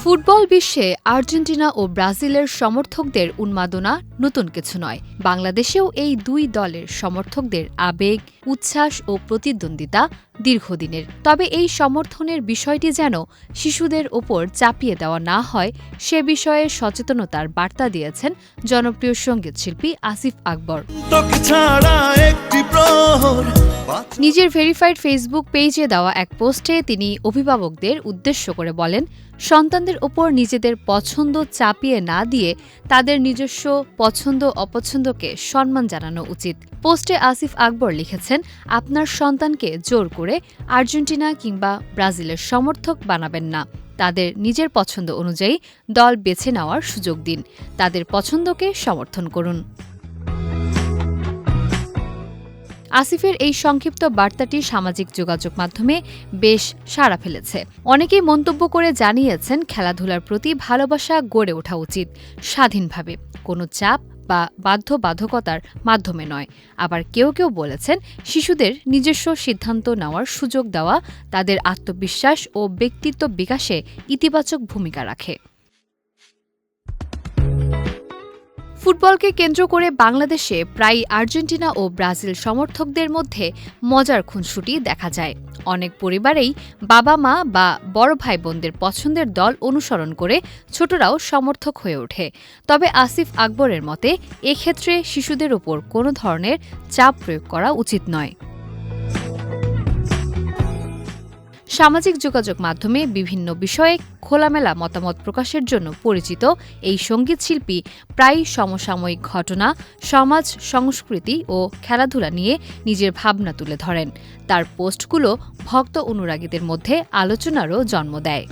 Football বিশ্বে Argentina ও ব্রাজিলের সমর্থকদের উন্মাদনা নতুন কিছু নয়। বাংলাদেশেও এই দুই দলের সমর্থকদের আবেগ, উচ্ছ্বাস ও প্রতিদ্বন্দ্বিতা দীর্ঘদিনের। তবে এই সমর্থনের বিষয়টি যেন শিশুদের ওপর চাপিয়ে দেওয়া না হয়, সে বিষয়ে সচেতনতার বার্তা দিয়েছেন জনপ্রিয় সঙ্গীতশিল্পী আসিফ আকবর। নিজের ভেরিফাইড ফেসবুক পেজে দেওয়া এক পোস্টে তিনি অভিভাবকদের উদ্দেশ্য করে বলেন, সন্তানদের ওপর নিজেদের পছন্দ চাপিয়ে না দিয়ে তাদের নিজস্ব পছন্দ অপছন্দকে সম্মান জানানো উচিত। পোস্টে আসিফ আকবর লিখেছেন, আপনার সন্তানকে জোর করে আর্জেন্টিনা কিংবা ব্রাজিলের সমর্থক বানাবেন না। তাদের নিজের পছন্দ অনুযায়ী দল বেছে নেওয়ার সুযোগ দিন। তাদের পছন্দকে সমর্থন করুন। আসিফের এই সংক্ষিপ্ত বার্তাটি সামাজিক যোগাযোগ মাধ্যমে বেশ সাড়া ফেলেছে। অনেকেই মন্তব্য করে জানিয়েছেন, খেলাধুলার প্রতি ভালোবাসা গড়ে ওঠা উচিত স্বাধীনভাবে, কোনো চাপ বা বাধ্যবাধকতার মাধ্যমে নয়। আবার কেউ কেউ বলেছেন, শিশুদের নিজস্ব সিদ্ধান্ত নেওয়ার সুযোগ দেওয়া তাদের আত্মবিশ্বাস ও ব্যক্তিত্ব বিকাশে ইতিবাচক ভূমিকা রাখে। ফুটবলকে কেন্দ্র করে বাংলাদেশে প্রায় আর্জেন্টিনা ও ব্রাজিল সমর্থকদের মধ্যে মজার খুনসুটি দেখা যায়। অনেক পরিবারেই বাবা মা বা বড় ভাই বোনদের পছন্দের দল অনুসরণ করে ছোটরাও সমর্থক হয়ে ওঠে। তবে আসিফ আকবরের মতে এক্ষেত্রে শিশুদের ওপর কোনো ধরনের চাপ প্রয়োগ করা উচিত নয়। সামাজিক যোগাযোগ মাধ্যমে বিভিন্ন বিষয়ে খোলামেলা মতামত প্রকাশের জন্য পরিচিত এই সঙ্গীতশিল্পী প্রায়ই সমসাময়িক ঘটনা, সমাজ, সংস্কৃতি ও খেলাধুলা নিয়ে নিজের ভাবনা তুলে ধরেন। তার পোস্টগুলো ভক্ত অনুরাগীদের মধ্যে আলোচনারও জন্ম দেয়।